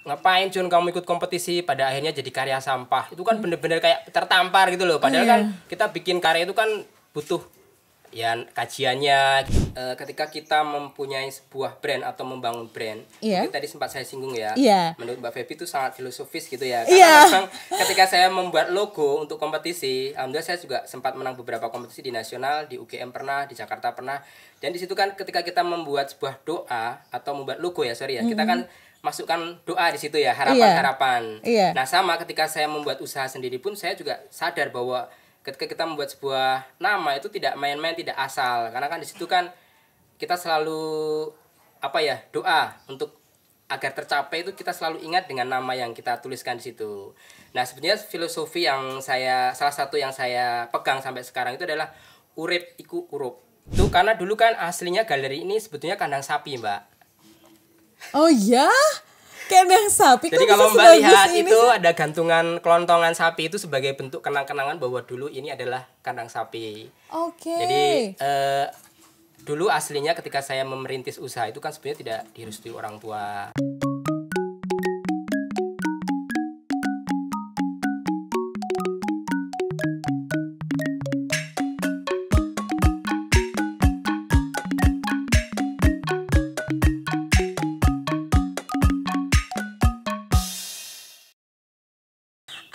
ngapain Jun kamu ikut kompetisi, pada akhirnya jadi karya sampah. Itu kan bener-bener kayak tertampar gitu loh. Padahal kan kita bikin karya itu kan butuh ya kajiannya. Ketika kita mempunyai sebuah brand atau membangun brand, itu tadi sempat saya singgung ya. Menurut Mbak Feby itu sangat filosofis gitu ya. Karena memang ketika saya membuat logo untuk kompetisi, alhamdulillah saya juga sempat menang beberapa kompetisi di nasional, di UGM pernah, di Jakarta pernah. Dan di situ kan ketika kita membuat sebuah doa atau membuat logo ya, kita kan masukkan doa di situ ya, harapan-harapan. Nah, sama ketika saya membuat usaha sendiri pun saya juga sadar bahwa ketika kita membuat sebuah nama itu tidak main-main, tidak asal. Karena kan di situ kan kita selalu doa untuk agar tercapai itu kita selalu ingat dengan nama yang kita tuliskan di situ. Nah, sebenarnya filosofi yang salah satu yang saya pegang sampai sekarang itu adalah urip iku urup. Itu karena dulu kan aslinya galeri ini sebetulnya kandang sapi, Mbak. Oh ya? Kandang sapi. Jadi kalau Mbak lihat itu ada gantungan kelontongan sapi itu sebagai bentuk kenang-kenangan bahwa dulu ini adalah kandang sapi. Jadi dulu aslinya ketika saya memerintis usaha itu kan sebenarnya tidak direstui orang tua.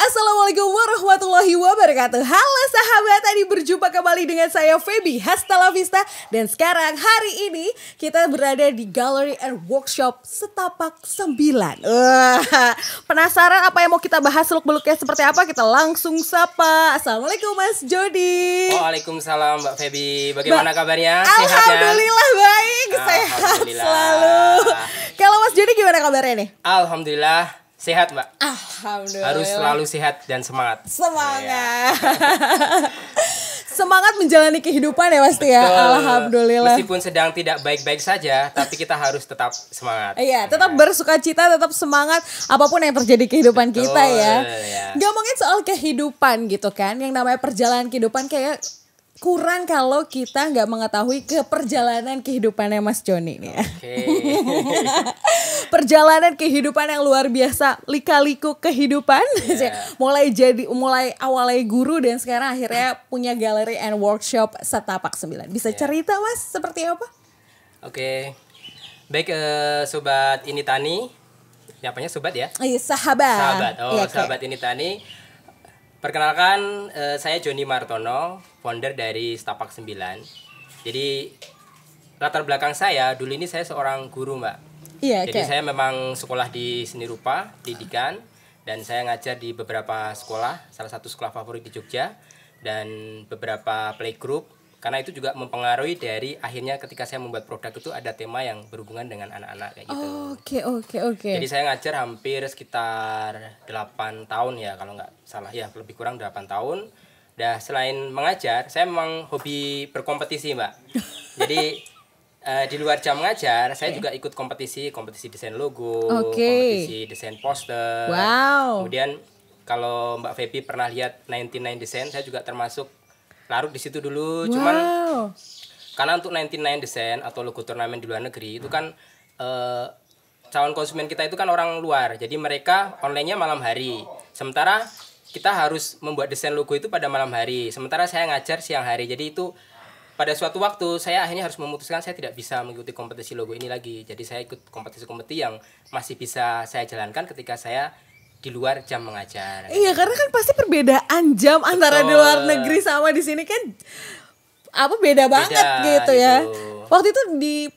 Assalamualaikum warahmatullahi wabarakatuh. Halo sahabat, tadi berjumpa kembali dengan saya Feby. Hasta la vista. Dan sekarang hari ini kita berada di Gallery and Workshop Setapak 9. Penasaran apa yang mau kita bahas, seluk-beluknya seperti apa? Kita langsung sapa. Assalamualaikum Mas Jody. Waalaikumsalam Mbak Feby. Bagaimana kabarnya? Alhamdulillah baik, sehat selalu. Kalau Mas Jody gimana kabarnya nih? Alhamdulillah sehat, Mbak. Alhamdulillah. Harus selalu sehat dan semangat. Semangat. Semangat menjalani kehidupan ya pasti ya. Alhamdulillah. Meskipun sedang tidak baik-baik saja, tapi kita harus tetap semangat. Iya, tetap bersukacita, tetap semangat apapun yang terjadi kehidupan kita ya. Ngomongin soal kehidupan gitu kan, yang namanya perjalanan kehidupan kayak kurang kalau kita nggak mengetahui perjalanan kehidupannya Mas Joni nih ya. Perjalanan kehidupan yang luar biasa, lika-liku kehidupan. mulai awalnya guru dan sekarang akhirnya punya Gallery and Workshop Setapak 9. Bisa cerita Mas seperti apa? Baik, sobat Ini Tani. Apanya sobat ya? Sahabat. Sahabat Ini Tani. Perkenalkan, saya Joni Martono, founder dari Setapak 9. Jadi latar belakang saya, dulu ini saya seorang guru, Mbak. Jadi saya memang sekolah di seni rupa, pendidikan, dan saya ngajar di beberapa sekolah, salah satu sekolah favorit di Jogja, dan beberapa playgroup. Karena itu juga mempengaruhi dari akhirnya ketika saya membuat produk itu ada tema yang berhubungan dengan anak-anak kayak gitu. Oke. Jadi saya ngajar hampir sekitar 8 tahun ya kalau nggak salah ya, lebih kurang 8 tahun. Selain mengajar, saya memang hobi berkompetisi, Mbak. Jadi di luar jam mengajar, saya juga ikut kompetisi desain logo, kompetisi desain poster. Kemudian kalau Mbak Feby pernah lihat 99 Design, saya juga termasuk larut di situ dulu. Cuman karena untuk 99 Design atau logo turnamen di luar negeri itu kan calon konsumen kita itu kan orang luar. Jadi mereka online-nya malam hari. Sementara kita harus membuat desain logo itu pada malam hari. Sementara saya ngajar siang hari. Jadi itu pada suatu waktu saya akhirnya harus memutuskan saya tidak bisa mengikuti kompetisi logo ini lagi. Jadi saya ikut kompetisi-kompetisi yang masih bisa saya jalankan ketika saya di luar jam mengajar. Iya, karena kan pasti perbedaan jam antara di luar negeri sama di sini kan beda banget gitu ya. Waktu itu di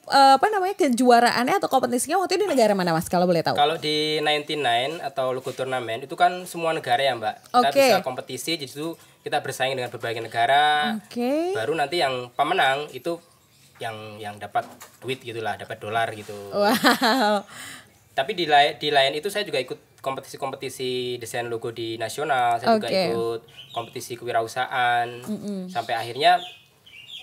kejuaraannya atau kompetisinya waktu itu di negara mana Mas kalau boleh tahu? Kalau di 99 atau logo turnamen itu kan semua negara ya, Mbak. Kita bisa kompetisi, jadi itu kita bersaing dengan berbagai negara. Baru nanti yang pemenang itu yang dapat duit gitulah, dapat dolar gitu. Wow. Tapi di lain itu saya juga ikut kompetisi desain logo di nasional. Saya juga ikut kompetisi kewirausahaan. Sampai akhirnya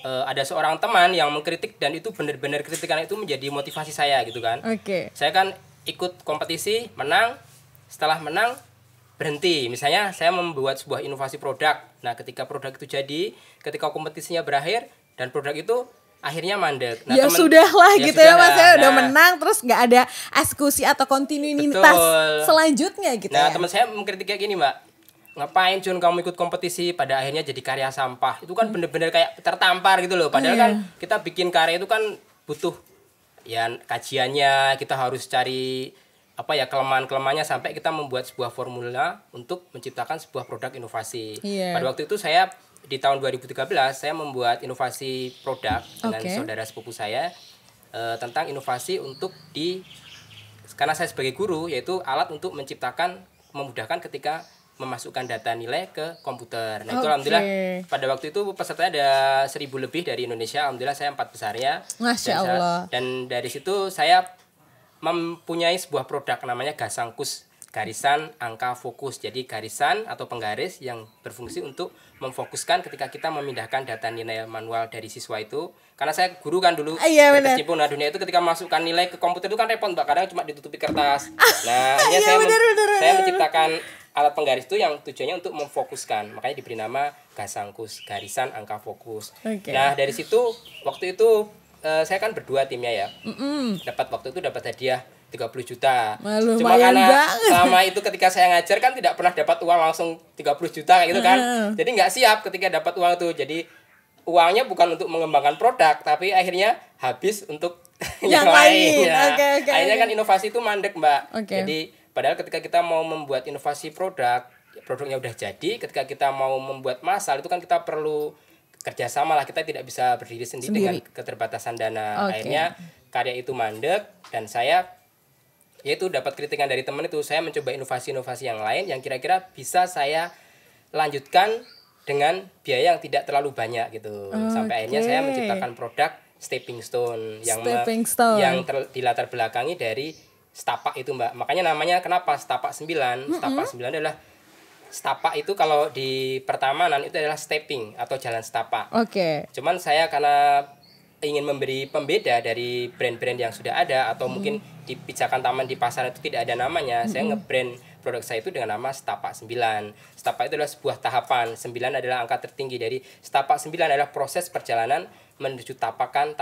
ada seorang teman yang mengkritik dan itu benar-benar kritikan itu menjadi motivasi saya gitu kan. Saya kan ikut kompetisi, menang. Setelah menang berhenti. Misalnya saya membuat sebuah inovasi produk. Nah, ketika produk itu jadi, ketika kompetisinya berakhir dan produk itu akhirnya mandek. Ya sudahlah gitu ya Mas ya, udah Nah, menang terus nggak ada eksekusi atau kontinuitas betul. selanjutnya gitu Nah, ya. teman saya mengkritik kayak gini, Mbak. Ngapain Jun kamu ikut kompetisi pada akhirnya jadi karya sampah. Itu kan bener-bener kayak tertampar gitu loh. Padahal kan kita bikin karya itu kan butuh ya kajiannya, kita harus cari apa ya kelemahan-kelemahannya sampai kita membuat sebuah formula untuk menciptakan sebuah produk inovasi. Iya. Pada waktu itu saya di tahun 2013 saya membuat inovasi produk dengan Oke. saudara sepupu saya tentang inovasi untuk karena saya sebagai guru yaitu alat untuk menciptakan memudahkan ketika memasukkan data nilai ke komputer. Nah, itu Oke. alhamdulillah pada waktu itu pesertanya ada 1.000 lebih dari Indonesia. Alhamdulillah saya 4 besarnya. Masya Allah. Dan dari situ saya mempunyai sebuah produk namanya Gasangkus, garisan angka fokus. Jadi garisan atau penggaris yang berfungsi untuk memfokuskan ketika kita memindahkan data nilai manual dari siswa itu. Karena saya guru kan dulu Iya, benar. berkecimpung nah dunia itu ketika masukkan nilai ke komputer itu kan repot Mbak, kadang cuma ditutupi kertas. Nah, akhirnya Iya, saya menciptakan alat penggaris itu yang tujuannya untuk memfokuskan. Makanya diberi nama Gasangkus, garisan angka fokus. Oke. Nah, dari situ waktu itu saya kan berdua timnya ya. Waktu itu dapat hadiah 30 juta. Wah, Cuma lumayan karena banget. selama itu ketika saya ngajar kan tidak pernah dapat uang langsung 30 juta kayak gitu kan. Jadi nggak siap ketika dapat uang itu. Jadi uangnya bukan untuk mengembangkan produk, tapi akhirnya habis untuk yang lain. lain. Ya. Oke, Akhirnya oke. kan inovasi itu mandek, Mbak. Oke. Jadi padahal ketika kita mau membuat inovasi produknya udah jadi. Ketika kita mau membuat masal itu kan kita perlu kerjasama lah, kita tidak bisa berdiri sendiri dengan keterbatasan dana. Oke. Akhirnya karya itu mandek dan saya yaitu dapat kritikan dari teman itu, saya mencoba inovasi-inovasi yang lain yang kira-kira bisa saya lanjutkan dengan biaya yang tidak terlalu banyak gitu. Sampai akhirnya saya menciptakan produk Stepping Stone yang Stepping Stone. dilatar belakangi dari setapak itu, Mbak. Makanya namanya kenapa setapak 9? Setapak 9 adalah setapak itu kalau di pertamanan itu adalah stepping atau jalan setapak. Oke. Cuman saya karena ingin memberi pembeda dari brand-brand yang sudah ada atau mungkin di pijakan taman di pasar itu tidak ada namanya, saya nge-brand produk saya itu dengan nama Setapak 9. Setapak itu adalah sebuah tahapan. 9 adalah angka tertinggi dari Setapak 9 adalah proses perjalanan menuju tapakan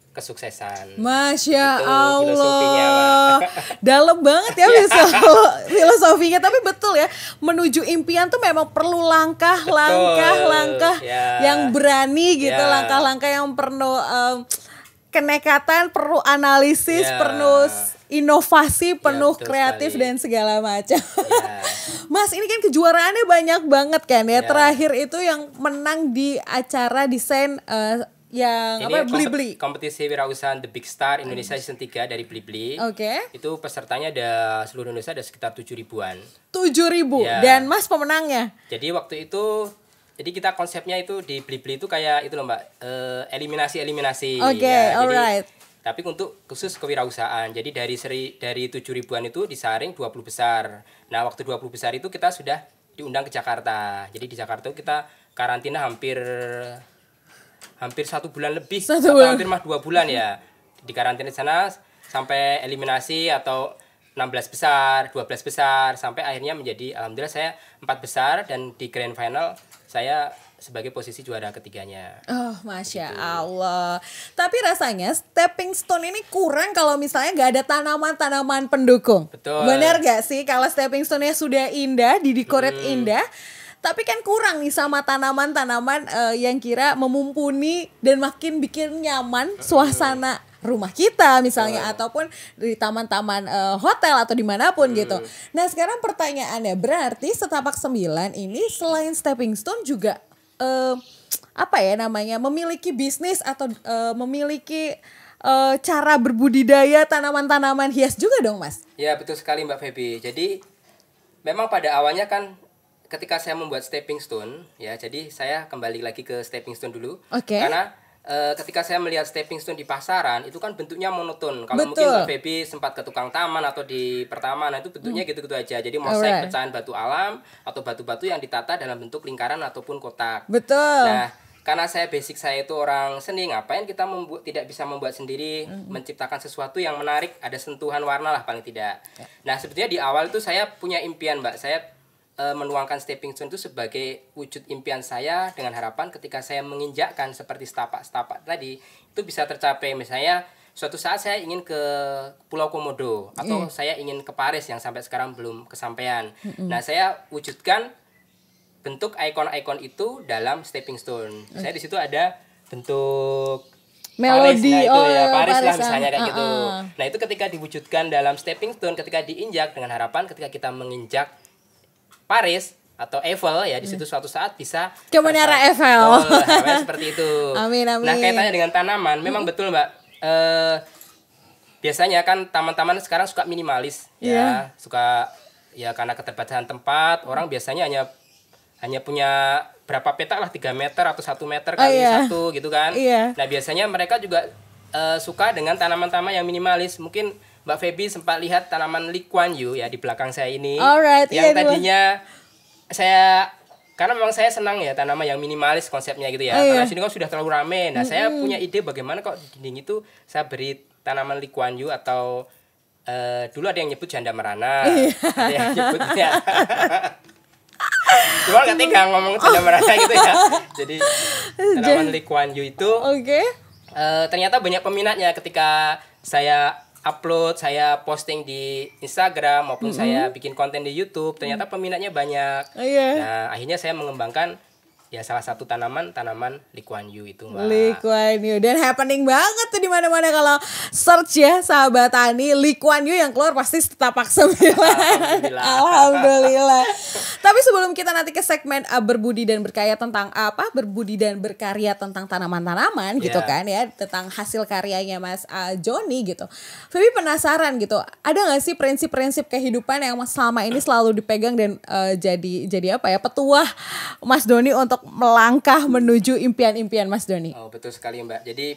kesuksesan. Masya Itu filosofinya, Allah, Mbak. dalam banget ya filosofinya. Tapi betul ya, menuju impian tuh memang perlu langkah-langkah Ya. yang berani gitu, Ya. langkah-langkah yang perlu kenekatan, perlu analisis, Ya. perlu inovasi, penuh betul kreatif sekali. dan segala macam. Ya. Mas, ini kan kejuaraannya banyak banget kan ya. Ya. Terakhir itu yang menang di acara desain yang Ini Blibli. kompetisi wirausahaan The Big Star Indonesia season 3 dari Blibli. Oke. Itu pesertanya ada seluruh Indonesia ada sekitar 7.000-an. 7.000 Ya. dan Mas pemenangnya. Jadi waktu itu kita konsepnya itu di Blibli itu kayak itu loh Mbak, eliminasi. Oke, Ya, jadi- alright. tapi untuk khusus kewirausahaan. Jadi dari 7.000-an itu disaring 20 besar. Nah, waktu 20 besar itu kita sudah diundang ke Jakarta. Jadi di Jakarta kita karantina hampir 1 bulan lebih, Satu atau bulan. hampir mah 2 bulan ya. Di karantina di sana sampai eliminasi atau 16 besar, 12 besar sampai akhirnya menjadi alhamdulillah saya 4 besar dan di grand final saya sebagai posisi juara ketiganya. Oh, Masya Allah. Tapi rasanya stepping stone ini kurang kalau misalnya nggak ada tanaman-tanaman pendukung. Betul. Benar gak sih? Kalau stepping stone-nya sudah indah, didekorate indah, tapi kan kurang nih sama tanaman-tanaman yang kira memumpuni dan makin bikin nyaman suasana rumah kita misalnya ataupun di taman-taman hotel atau dimanapun gitu. Nah sekarang pertanyaannya, berarti Setapak 9 ini selain stepping stone juga apa ya namanya, memiliki bisnis atau memiliki cara berbudidaya tanaman-tanaman hias juga dong Mas? Ya betul sekali Mbak Feby. Jadi memang pada awalnya kan ketika saya membuat stepping stone ya, jadi saya kembali lagi ke stepping stone dulu. Oke. Karena ketika saya melihat stepping stone di pasaran itu kan bentuknya monoton. Kalau Betul. mungkin Mbak Feby sempat ke tukang taman atau di pertamanan itu bentuknya gitu-gitu aja. Jadi mosaik Alright. pecahan batu alam atau batu-batu yang ditata dalam bentuk lingkaran ataupun kotak. Betul. Nah, karena basic saya itu orang seni, ngapain kita tidak bisa membuat sendiri, menciptakan sesuatu yang menarik, ada sentuhan warna lah paling tidak. Nah, sebetulnya di awal itu saya punya impian, Mbak. Saya menuangkan stepping stone itu sebagai wujud impian saya dengan harapan ketika saya menginjakkan seperti setapak-setapak tadi itu bisa tercapai. Misalnya suatu saat saya ingin ke Pulau Komodo atau saya ingin ke Paris yang sampai sekarang belum kesampaian. Nah, saya wujudkan bentuk ikon-ikon itu dalam stepping stone. Saya di situ ada bentuk melodi, Paris, nah itu ya Paris lah Paris, misalnya kayak gitu. Nah, itu ketika diwujudkan dalam stepping stone, ketika diinjak dengan harapan ketika kita menginjak Paris atau Eiffel ya di situ suatu saat bisa ke Menara Eiffel. Seperti itu. Amin. Nah, kaitannya dengan tanaman, memang betul Mbak. Biasanya kan taman-taman sekarang suka minimalis ya, suka ya karena keterbatasan tempat, orang biasanya hanya punya berapa petak lah 3 meter atau 1 meter kali satu gitu kan. Nah, biasanya mereka juga suka dengan tanaman-tanaman yang minimalis. Mungkin Mbak Feby sempat lihat tanaman Lee Kuan Yew ya di belakang saya ini. Alright, yang tadinya saya karena memang saya senang ya tanaman yang minimalis konsepnya gitu ya. Karena sini kan sudah terlalu rame. Nah, saya punya ide bagaimana kok di dinding itu saya beri tanaman Lee Kuan Yew atau dulu ada yang nyebut janda merana. Ada yang nyebutnya cuma gak tega ngomong janda merana gitu ya. Jadi tanaman Lee Kuan Yew itu ternyata banyak peminatnya ketika saya upload, saya posting di Instagram maupun saya bikin konten di YouTube, ternyata peminatnya banyak. Nah, akhirnya saya mengembangkan ya salah satu tanaman Lee Kuan Yew itu, Mbak. Lee Kuan Yew, dan happening banget tuh di mana-mana kalau search ya sahabat tani, Lee Kuan Yew yang keluar pasti setapak 9. Alhamdulillah. Tapi sebelum kita nanti ke segmen berbudi dan berkarya tentang berbudi dan berkarya tentang tanaman-tanaman gitu kan ya, tentang hasil karyanya Mas Joni gitu. Feby penasaran gitu, ada nggak sih prinsip-prinsip kehidupan yang selama ini selalu dipegang dan jadi apa ya, petuah Mas Doni untuk melangkah menuju impian-impian Mas Doni? Oh, betul sekali Mbak. Jadi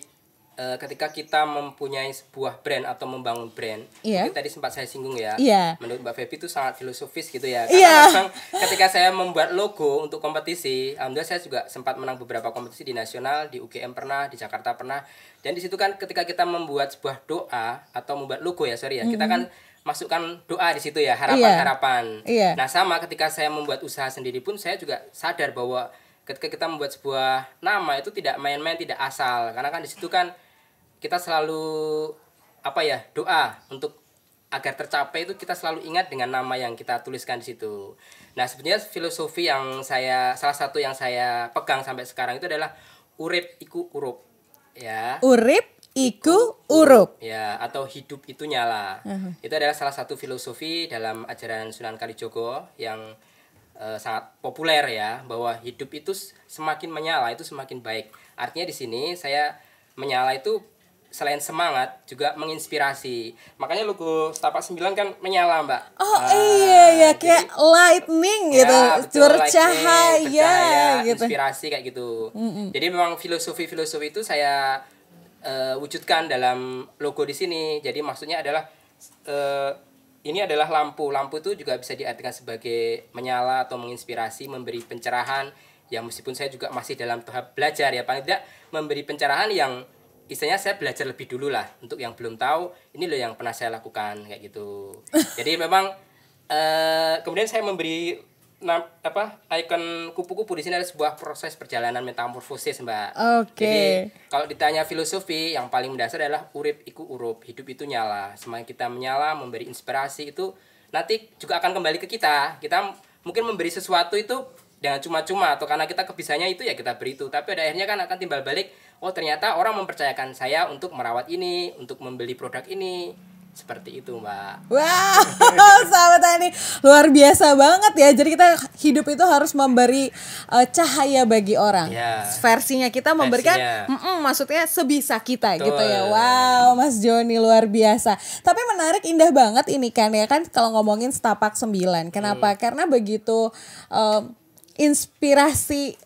ketika kita mempunyai sebuah brand atau membangun brand, mungkin tadi sempat saya singgung ya. Menurut Mbak Feby itu sangat filosofis gitu ya. Karena memang ketika saya membuat logo untuk kompetisi, alhamdulillah saya juga sempat menang beberapa kompetisi di nasional, di UGM pernah, di Jakarta pernah. Dan di situ kan ketika kita membuat sebuah doa atau membuat logo ya, kita kan masukkan doa di situ ya, harapan-harapan. Nah, sama ketika saya membuat usaha sendiri pun saya juga sadar bahwa ketika kita membuat sebuah nama itu tidak main-main, tidak asal. Karena kan di situ kan kita selalu doa untuk agar tercapai itu kita selalu ingat dengan nama yang kita tuliskan di situ. Nah, sebenarnya filosofi yang salah satu yang saya pegang sampai sekarang itu adalah urip iku urup. Ya. Urip iku urup. Ya, atau hidup itu nyala. Itu adalah salah satu filosofi dalam ajaran Sunan Kalijogo yang sangat populer ya, bahwa hidup itu semakin menyala itu semakin baik. Artinya di sini saya menyala itu selain semangat juga menginspirasi. Makanya logo Setapak 9 kan menyala, Mbak. Iya kayak lightning gitu, bercahaya gitu. Inspirasi kayak gitu. Jadi memang filosofi itu saya wujudkan dalam logo di sini. Jadi maksudnya adalah ini adalah lampu. Lampu itu juga bisa diartikan sebagai menyala atau menginspirasi, memberi pencerahan. Ya meskipun saya juga masih dalam tahap belajar ya, paling tidak memberi pencerahan yang istilahnya saya belajar lebih dulu lah. Untuk yang belum tahu, ini loh yang pernah saya lakukan kayak gitu. Jadi memang kemudian saya memberi ikon kupu-kupu di sini ada sebuah proses perjalanan metamorfosis, Mbak. Jadi kalau ditanya filosofi, yang paling mendasar adalah urip iku urup, hidup itu nyala. Semakin kita menyala, memberi inspirasi itu nanti juga akan kembali ke kita. Kita mungkin memberi sesuatu itu dengan cuma-cuma atau karena kita kebisaannya itu ya kita beri itu. Tapi pada akhirnya kan akan timbal balik, oh ternyata orang mempercayakan saya untuk merawat ini, untuk membeli produk ini. Seperti itu, Mbak. Wow, sahabat tani luar biasa banget ya. Jadi kita hidup itu harus memberi cahaya bagi orang. Versinya kita memberikan, maksudnya sebisa kita. Betul. Gitu ya. Wow, Mas Joni luar biasa. Tapi menarik, indah banget ini kan ya kan kalau ngomongin Setapak 9. Kenapa? Karena begitu inspirasi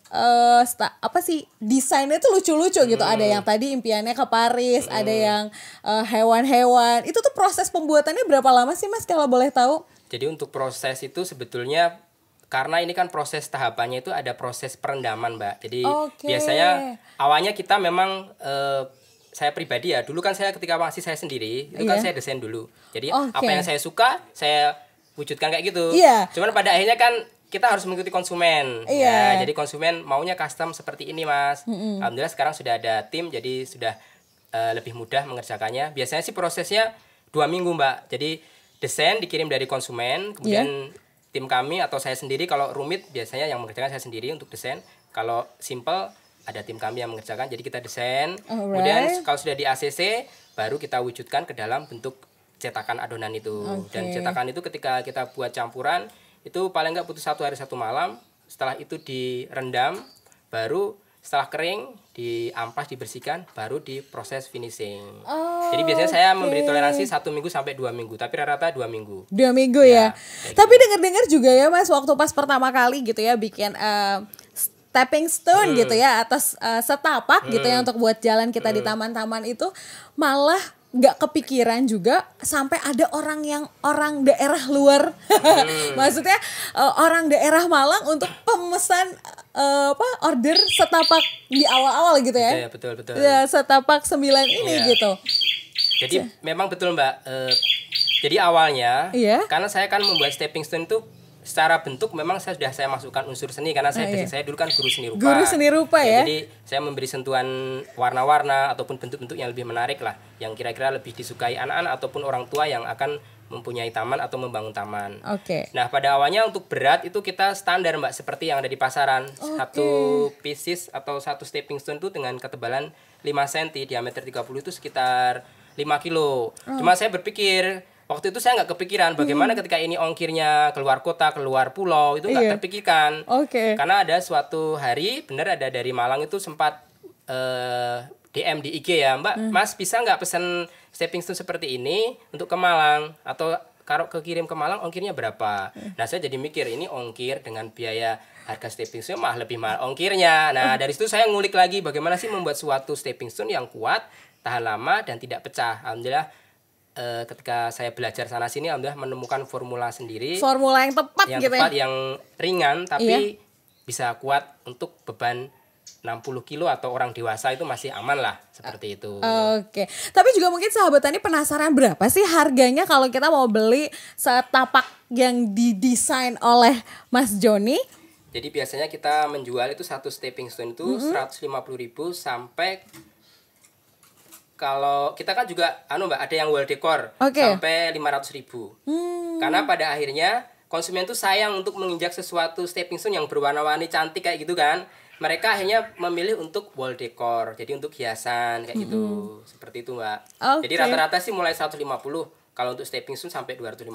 desainnya tuh lucu-lucu gitu. Ada yang tadi impiannya ke Paris, ada yang hewan-hewan. Itu tuh proses pembuatannya berapa lama sih, Mas, kalau boleh tahu? Jadi untuk proses itu sebetulnya karena ini kan proses tahapannya itu ada proses perendaman, Mbak. Jadi biasanya awalnya kita memang saya pribadi ya, dulu kan saya ketika masih saya sendiri, itu kan saya desain dulu. Jadi apa yang saya suka, saya wujudkan kayak gitu. Cuman pada akhirnya kan kita harus mengikuti konsumen. Iya. Ya, jadi konsumen maunya custom seperti ini, Mas. Alhamdulillah sekarang sudah ada tim, jadi sudah lebih mudah mengerjakannya. Biasanya sih prosesnya 2 minggu, Mbak. Jadi desain dikirim dari konsumen, kemudian tim kami atau saya sendiri, kalau rumit biasanya yang mengerjakan saya sendiri untuk desain. Kalau simple ada tim kami yang mengerjakan, jadi kita desain. Kemudian kalau sudah di ACC baru kita wujudkan ke dalam bentuk cetakan adonan itu. Dan cetakan itu ketika kita buat campuran itu paling nggak butuh 1 hari 1 malam. Setelah itu direndam, baru setelah kering diampas, dibersihkan, baru diproses finishing. Jadi biasanya saya memberi toleransi 1 minggu sampai 2 minggu, tapi rata-rata 2 minggu. 2 minggu ya. Tapi dengar-dengar juga ya Mas, waktu pas pertama kali gitu ya bikin stepping stone gitu ya, atas setapak gitu ya untuk buat jalan kita di taman-taman itu, malah nggak kepikiran juga sampai ada orang daerah luar, maksudnya orang daerah Malang untuk pemesan order setapak di awal-awal gitu ya. Iya, betul. Ya, setapak 9 ini gitu. Jadi memang betul Mbak. Jadi awalnya karena saya kan membuat stepping stone itu secara bentuk memang saya masukkan unsur seni karena saya dulu kan guru seni rupa. Guru seni rupa ya. Jadi saya memberi sentuhan warna-warna ataupun bentuk-bentuk yang lebih menarik lah, yang kira-kira lebih disukai anak-anak ataupun orang tua yang akan mempunyai taman atau membangun taman. Nah, pada awalnya untuk berat itu kita standar Mbak, seperti yang ada di pasaran. Satu pieces atau satu stepping stone itu dengan ketebalan 5 cm, diameter 30 itu sekitar 5 kilo. Cuma saya berpikir waktu itu saya nggak kepikiran bagaimana ketika ini ongkirnya keluar kota, keluar pulau, itu nggak terpikirkan. Karena ada suatu hari, benar ada dari Malang itu sempat DM di IG ya, Mbak, Mas bisa nggak pesan stepping stone seperti ini untuk ke Malang? Atau kalau kekirim ke Malang ongkirnya berapa? Nah saya jadi mikir, ini ongkir dengan biaya harga stepping stone mah lebih mahal ongkirnya. Nah dari situ saya ngulik lagi bagaimana sih membuat suatu stepping stone yang kuat, tahan lama, dan tidak pecah. Alhamdulillah ketika saya belajar sana sini, alhamdulillah menemukan formula sendiri, formula yang tepat yang gitu tepat, ya, yang ringan tapi bisa kuat untuk beban 60 kilo atau orang dewasa itu masih aman lah, seperti itu. Tapi juga mungkin sahabat tani penasaran berapa sih harganya kalau kita mau beli setapak yang didesain oleh Mas Joni? Jadi biasanya kita menjual itu satu stepping stone itu 150.000 sampai, kalau kita kan juga Mbak, ada yang wall decor sampai 500.000. Karena pada akhirnya konsumen tuh sayang untuk menginjak sesuatu stepping stone yang berwarna-warni cantik kayak gitu kan. Mereka akhirnya memilih untuk wall decor, jadi untuk hiasan kayak gitu. Seperti itu Mbak. Jadi rata-rata sih mulai 150. Kalau untuk stepping stone sampai 250,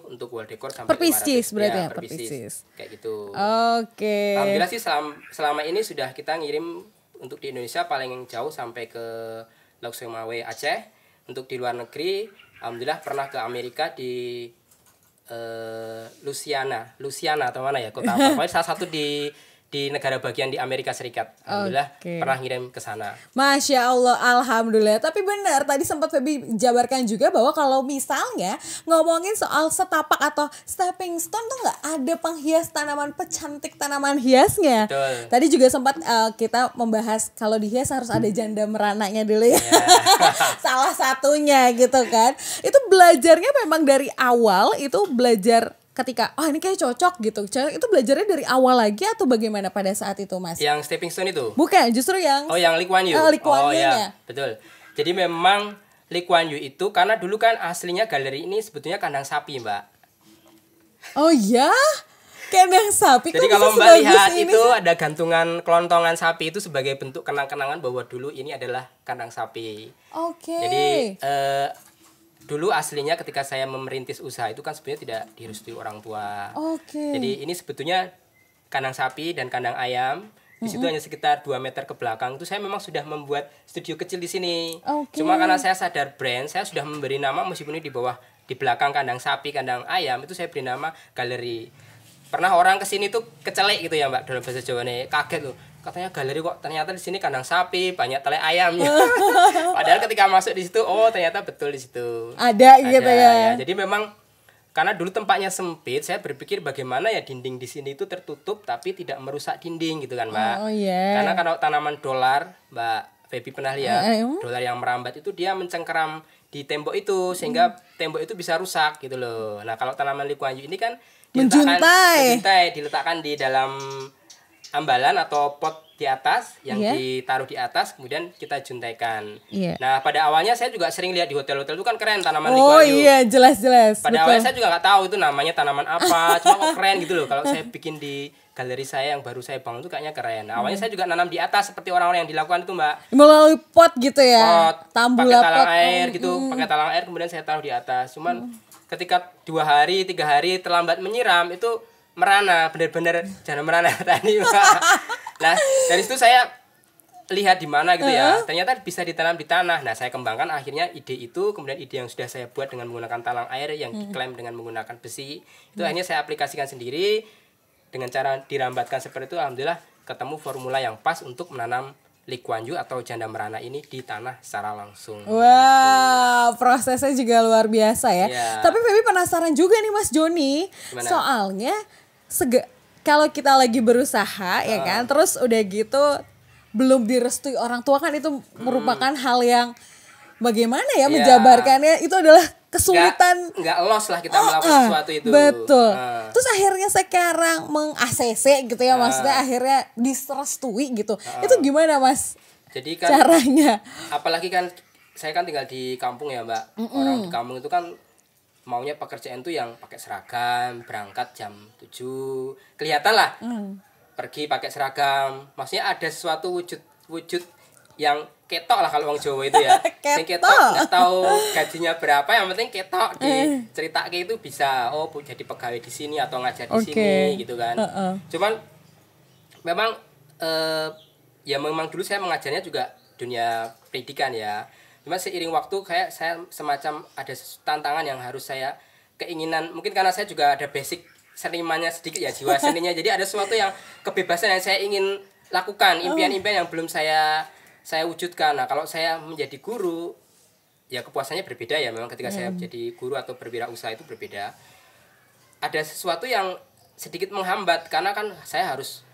untuk wall decor sampai 500. Per pieces berarti ya, per pieces. Kayak gitu. Alhamdulillah sih selama ini sudah kita ngirim untuk di Indonesia paling jauh sampai ke Lauk Semawe Aceh. Untuk di luar negeri alhamdulillah pernah ke Amerika di Louisiana atau mana ya, kota apa, pokoknya salah satu di negara bagian di Amerika Serikat. Alhamdulillah pernah ngirim ke sana. Masya Allah, alhamdulillah. Tapi benar tadi sempat Feby jabarkan juga bahwa kalau misalnya ngomongin soal setapak atau stepping stone tuh nggak ada penghias tanaman, pecantik tanaman hiasnya. Betul. Tadi juga sempat kita membahas kalau dihias harus ada janda merananya dulu ya. Salah satunya gitu kan. Itu belajarnya memang dari awal, itu belajar ketika ini kayak cocok gitu. Itu belajarnya dari awal lagi atau bagaimana pada saat itu Mas? Yang stepping stone itu? Bukan, justru yang yang Lee Kuan Yew. Ya, betul. Jadi memang Lee Kuan Yew itu karena dulu kan aslinya galeri ini sebetulnya kandang sapi, Mbak. Oh ya? Kandang sapi. Jadi kalau Mbak lihat itu ada gantungan kelontongan sapi itu sebagai bentuk kenang-kenangan bahwa dulu ini adalah kandang sapi. Jadi dulu aslinya ketika saya merintis usaha itu kan sebetulnya tidak direstui orang tua. Jadi ini sebetulnya kandang sapi dan kandang ayam. Di situ hanya sekitar 2 meter ke belakang itu saya memang sudah membuat studio kecil di sini. Cuma karena saya sadar brand, saya sudah memberi nama meskipun ini di belakang kandang sapi, kandang ayam, itu saya beri nama galeri. Pernah orang kesini tuh kecelek gitu ya Mbak, dalam bahasa Jawa nih, kaget loh. Katanya galeri kok ternyata di sini kandang sapi, banyak telek ayamnya. Padahal ketika masuk di situ, ternyata betul di situ. Ada gitu ya. Jadi memang karena dulu tempatnya sempit, saya berpikir bagaimana ya dinding di sini itu tertutup tapi tidak merusak dinding gitu kan Mbak. Karena kalau tanaman dolar, Mbak Feby pernah lihat, dolar yang merambat itu dia mencengkeram di tembok itu sehingga tembok itu bisa rusak gitu loh. Nah, kalau tanaman likuanyu ini kan diletakkan di dalam ambalan atau pot di atas yang ditaruh di atas, kemudian kita juntaikan. Nah, pada awalnya saya juga sering lihat di hotel-hotel itu kan keren tanaman likuanyu. Oh iya, jelas-jelas. Pada awalnya saya juga nggak tahu itu namanya tanaman apa, cuma kok keren gitu loh. Kalau saya bikin di galeri saya yang baru saya bangun itu kayaknya keren. Nah, awalnya saya juga nanam di atas seperti orang-orang yang dilakukan itu, Mbak. Melalui pot gitu ya. Pot, Tambula pakai talang pot. air gitu, pakai talang air kemudian saya taruh di atas. Cuman ketika 2 hari, 3 hari terlambat menyiram itu merana, benar-benar jangan merana tadi, Mbak. Nah, dari situ saya lihat di mana gitu ya. Ternyata bisa ditanam di tanah. Nah, saya kembangkan akhirnya ide itu, kemudian ide yang sudah saya buat dengan menggunakan talang air yang diklaim dengan menggunakan besi. Itu akhirnya saya aplikasikan sendiri dengan cara dirambatkan seperti itu. Alhamdulillah ketemu formula yang pas untuk menanam likuanyu atau janda merana ini di tanah secara langsung. Wow, prosesnya juga luar biasa ya. Yeah. Tapi Feby penasaran juga nih Mas Joni. Gimana? Soalnya kalau kita lagi berusaha ya kan, terus udah gitu belum direstui orang tua kan itu merupakan hal yang bagaimana ya menjabarkannya, itu adalah kesulitan. Nggak los lah kita melakukan sesuatu itu. Betul. Terus akhirnya sekarang meng-ACC gitu ya, maksudnya akhirnya direstui gitu. Itu gimana Mas? Jadi kan caranya? Apalagi kan saya kan tinggal di kampung ya, Mbak. Orang di kampung itu kan maunya pekerjaan tuh yang pakai seragam, berangkat jam 7. Kelihatan lah. Pergi pakai seragam. Maksudnya ada sesuatu wujud yang ketok lah kalau orang Jawa itu ya. Yang ketok nggak tahu gajinya berapa, yang penting ketok diceritake itu bisa jadi pegawai di sini atau ngajar di sini gitu kan. Cuman memang ya memang dulu saya mengajarnya juga dunia pendidikan ya. Cuma seiring waktu kayak saya semacam ada tantangan yang harus saya keinginan, mungkin karena saya juga ada basic senimannya sedikit ya, jiwa seninya. Jadi ada sesuatu yang kebebasan yang saya ingin lakukan, impian-impian yang belum saya wujudkan. Nah, kalau saya menjadi guru ya kepuasannya berbeda ya. Memang ketika saya menjadi guru atau berwirausaha itu berbeda. Ada sesuatu yang sedikit menghambat karena kan saya harus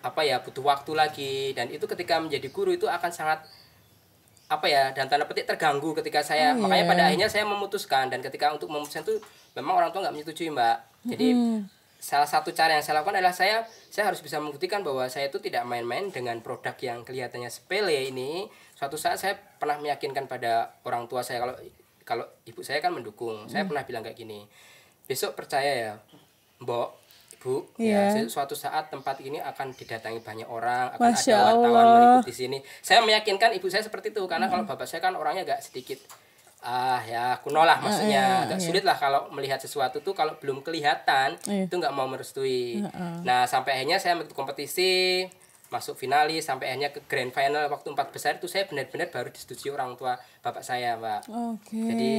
butuh waktu lagi, dan itu ketika menjadi guru itu akan sangat dan tanda petik terganggu ketika saya makanya pada akhirnya saya memutuskan, dan ketika untuk memutuskan itu memang orang tua nggak menyetujui, Mbak. Jadi salah satu cara yang saya lakukan adalah saya harus bisa membuktikan bahwa saya itu tidak main-main dengan produk yang kelihatannya sepele ini. Suatu saat saya pernah meyakinkan pada orang tua saya, kalau ibu saya kan mendukung. Saya pernah bilang kayak gini, besok percaya ya Mbok, Bu, ya suatu saat tempat ini akan didatangi banyak orang, akan Masya ada wartawan Allah. meliput di sini. Saya meyakinkan ibu saya seperti itu, karena kalau bapak saya kan orangnya agak sedikit kuno lah, maksudnya agak sulit lah kalau melihat sesuatu tuh kalau belum kelihatan itu nggak mau merestui. Nah, sampai akhirnya saya ikut kompetisi, masuk finalis, sampai akhirnya ke grand final waktu 4 besar itu saya benar-benar baru disetujui orang tua bapak saya, Mbak. Jadi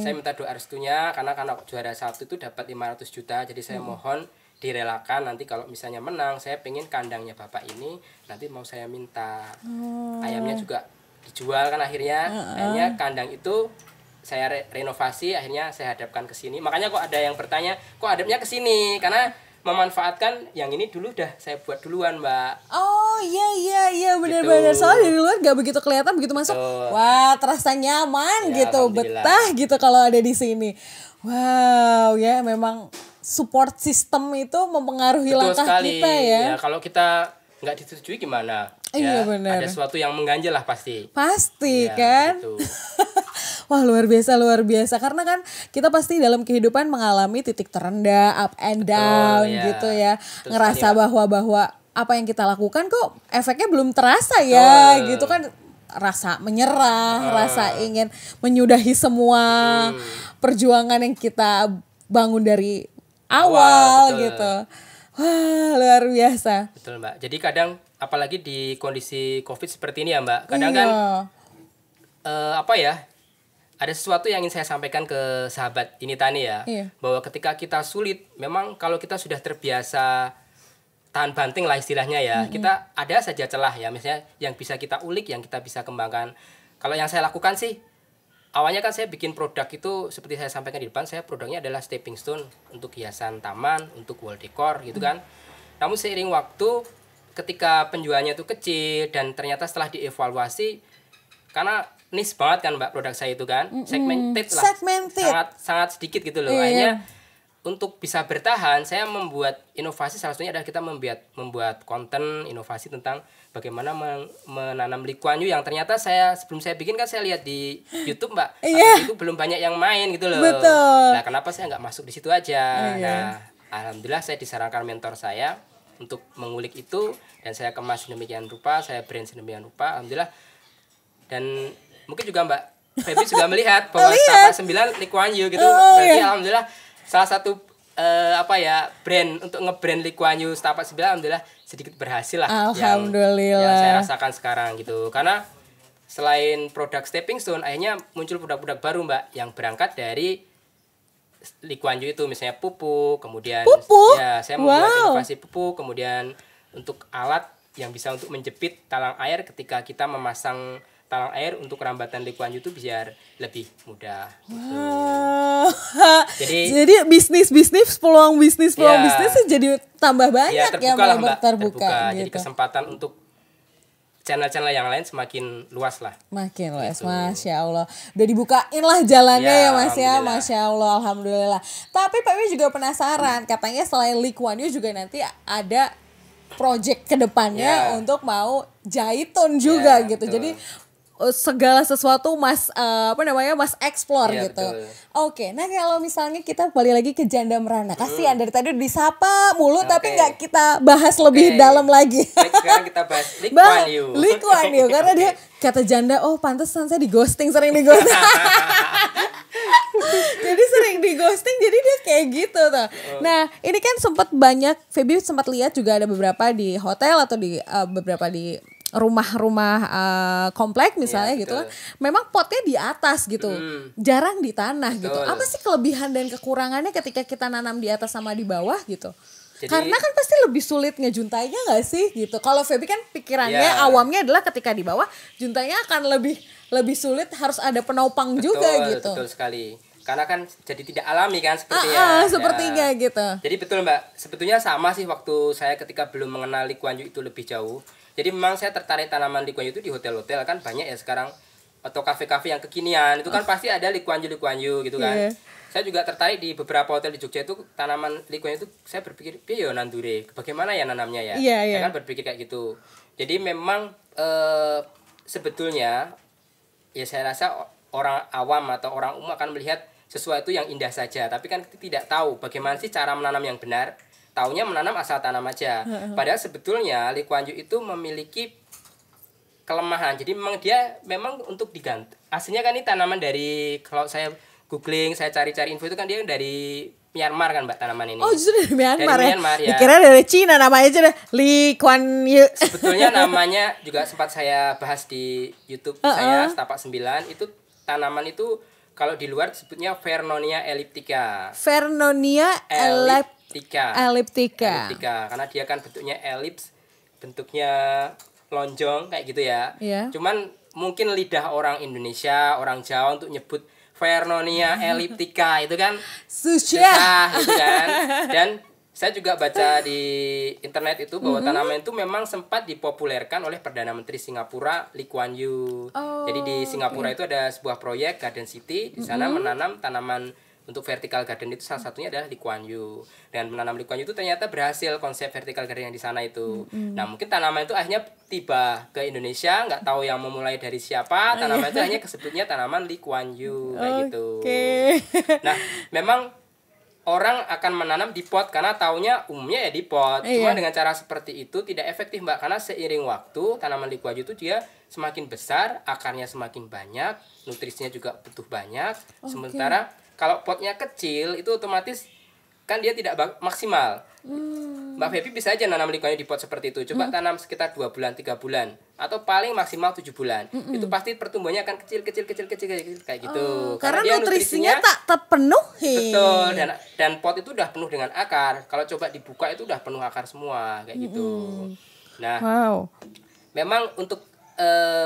saya minta doa restunya, karena juara 1 itu dapat 500 juta. Jadi saya mohon direlakan, nanti kalau misalnya menang saya pengen kandangnya bapak ini nanti mau saya minta. Ayamnya juga dijual kan akhirnya. Akhirnya kandang itu saya renovasi, akhirnya saya hadapkan ke sini. Makanya kok ada yang bertanya, kok hadapnya ke sini? Karena memanfaatkan yang ini dulu udah saya buat duluan, Mbak. Oh iya benar-benar. Gitu. Soalnya dari luar nggak begitu kelihatan, begitu masuk wah terasa nyaman Ya, gitu, betah gitu kalau ada di sini. Wow, ya memang support system itu mempengaruhi Betul langkah sekali. kita ya. Ya, kalau kita nggak disetujui gimana? Iya, Ya, benar. ada sesuatu yang mengganjal lah pasti. Pasti Ya, kan. gitu. Wah, luar biasa karena kan kita pasti dalam kehidupan mengalami titik terendah, up and down ya. gitu ya. Betul Ngerasa sekali, bahwa apa yang kita lakukan kok efeknya belum terasa ya, gitu kan. Rasa menyerah, rasa ingin menyudahi semua perjuangan yang kita bangun dari awal betul. gitu. Wah, luar biasa. Betul, Mbak. Jadi kadang apalagi di kondisi Covid seperti ini ya, Mbak. Kadang kan ada sesuatu yang ingin saya sampaikan ke sahabat ini Tani ya. Bahwa ketika kita sulit, memang kalau kita sudah terbiasa tahan banting lah istilahnya ya, kita ada saja celah ya, misalnya yang bisa kita ulik, yang kita bisa kembangkan. Kalau yang saya lakukan sih, awalnya kan saya bikin produk itu seperti saya sampaikan di depan, saya produknya adalah stepping stone untuk hiasan taman, untuk wall decor gitu kan. Namun seiring waktu, ketika penjualnya itu kecil dan ternyata setelah dievaluasi, karena niche banget kan Mbak produk saya itu kan. Segmented lah. Segmented. Sangat sedikit gitu loh. Iya. Akhirnya untuk bisa bertahan, saya membuat inovasi, salah satunya adalah kita membuat konten inovasi tentang bagaimana menanam Lee Kuan Yew yang ternyata sebelum saya bikin kan saya lihat di YouTube Mbak, Iya. itu belum banyak yang main gitu loh. Betul. Nah kenapa saya nggak masuk di situ aja? Nah alhamdulillah saya disarankan mentor saya untuk mengulik itu dan saya kemas sedemikian rupa, saya brand sedemikian rupa, alhamdulillah. Dan mungkin juga Mbak Feby juga melihat bahwa Setapak 9 Lee Kuan Yew gitu, berarti alhamdulillah salah satu brand untuk nge-brand Lee Kuan Yew Setapak 9 alhamdulillah sedikit berhasil lah. Alhamdulillah. Yang saya rasakan sekarang gitu. Karena selain produk stepping stone, akhirnya muncul produk-produk baru Mbak yang berangkat dari Lee Kuan Yew itu, misalnya pupuk, kemudian pupuk? Ya, saya membuat inovasi pupuk, kemudian untuk alat yang bisa untuk menjepit talang air ketika kita memasang talang air untuk rambatan Lee Kuan Yew itu biar lebih mudah. Wow. Jadi peluang bisnis jadi tambah banyak ya Mbak, terbuka gitu. Jadi kesempatan untuk channel-channel yang lain semakin luas lah. Makin luas, Masya Allah. Udah dibukain lah jalannya ya Mas ya, Masya Allah, alhamdulillah. Tapi Pak Wi juga penasaran, katanya selain Lee Kuan Yew juga nanti ada project kedepannya untuk mau Jaiton juga gitu. Betul. Jadi segala sesuatu Mas explore gitu. Betul. Oke, nah kalau misalnya kita balik lagi ke Janda Merana, kasihan dari tadi udah disapa mulu tapi nggak kita bahas lebih dalam lagi. Sekarang kita bahas Lee Kuan Yew. Lee Kuan Yew karena dia kata Janda, oh pantesan saya sering di ghosting. Jadi sering di ghosting, jadi dia kayak gitu tuh. Nah ini kan Feby sempat lihat juga ada beberapa di hotel atau di beberapa di rumah-rumah komplek misalnya gitu kan, memang potnya di atas gitu, jarang di tanah gitu. Apa sih kelebihan dan kekurangannya ketika kita nanam di atas sama di bawah gitu? Jadi, karena kan pasti lebih sulit ngejuntainya nggak sih gitu. Kalau Feby kan pikirannya awamnya adalah ketika di bawah juntainya akan lebih sulit, harus ada penopang juga gitu. Betul sekali. Karena kan jadi tidak alami kan sepertinya gitu. Jadi betul Mbak, sebetulnya sama sih waktu saya ketika belum mengenal Lee Kuan Yew itu lebih jauh. Jadi memang saya tertarik tanaman Lee Kuan Yew itu di hotel-hotel kan banyak ya sekarang, atau kafe-kafe yang kekinian itu kan pasti ada Lee Kuan Yew gitu kan. Saya juga tertarik di beberapa hotel di Jogja itu tanaman Lee Kuan Yew itu, saya berpikir piye yo nandure, bagaimana ya nanamnya ya. Saya kan berpikir kayak gitu. Jadi memang sebetulnya ya saya rasa orang awam atau orang umum akan melihat sesuatu yang indah saja, tapi kan tidak tahu bagaimana sih cara menanam yang benar. Taunya menanam asal tanam aja. Padahal sebetulnya Lee Kuan Yew itu memiliki kelemahan. Jadi memang dia untuk diganti. Aslinya kan ini tanaman dari, kalau saya googling, saya cari-cari info itu kan dia dari Myanmar kan Mbak tanaman ini. Oh justru dari Myanmar ya? Myanmar ya. Dikira dari Cina namanya aja deh, Lee Kuan Yew. Sebetulnya namanya juga sempat saya bahas di YouTube saya, Setapak 9. Itu tanaman itu kalau di luar disebutnya Vernonia elliptica. Vernonia elliptica. Karena dia kan bentuknya elips, bentuknya lonjong kayak gitu ya. Cuman mungkin lidah orang Indonesia, orang Jawa untuk nyebut Vernonia elliptica itu kan susah gitu kan. Dan saya juga baca di internet itu bahwa tanaman itu memang sempat dipopulerkan oleh Perdana Menteri Singapura Lee Kuan Yew. Jadi di Singapura itu ada sebuah proyek Garden City, di sana menanam tanaman untuk vertical garden itu salah satunya adalah Lee Kuan Yew. Dan menanam Lee Kuan Yew itu ternyata berhasil konsep vertical garden yang di sana itu. Nah mungkin tanaman itu akhirnya tiba ke Indonesia, nggak tahu yang memulai dari siapa, tanaman itu hanya kesebutnya tanaman Lee Kuan Yew kayak gitu. Nah memang orang akan menanam di pot karena taunya umumnya ya di pot. Cuma dengan cara seperti itu tidak efektif Mbak, karena seiring waktu tanaman Lee Kuan Yew itu dia semakin besar, akarnya semakin banyak, nutrisinya juga butuh banyak. Sementara kalau potnya kecil itu otomatis kan dia tidak maksimal. Mbak Feby bisa aja nanam Lee Kuan Yew di pot seperti itu. Coba tanam sekitar 2 bulan, 3 bulan atau paling maksimal 7 bulan. Itu pasti pertumbuhannya akan kecil kayak gitu. Karena dia nutrisinya tak terpenuhi. Betul, dan pot itu udah penuh dengan akar. Kalau coba dibuka itu udah penuh akar semua kayak gitu. Nah, memang untuk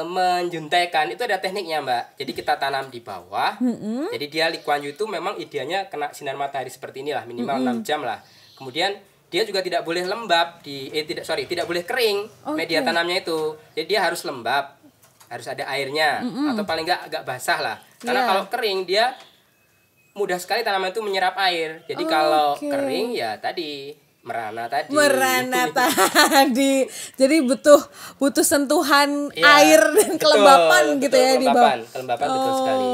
menjuntaikan itu ada tekniknya Mbak. Jadi kita tanam di bawah. Jadi dia Lee Kuan Yew itu memang idealnya kena sinar matahari seperti inilah, minimal 6 jam lah. Kemudian dia juga tidak boleh lembab tidak boleh kering media tanamnya itu. Jadi dia harus lembab. harus ada airnya atau paling nggak agak basah lah. Karena kalau kering dia mudah sekali tanaman itu menyerap air. Jadi kalau kering ya tadi merana tadi. Jadi butuh sentuhan air dan kelembapan gitu ya di bawah. Kelembapan betul sekali.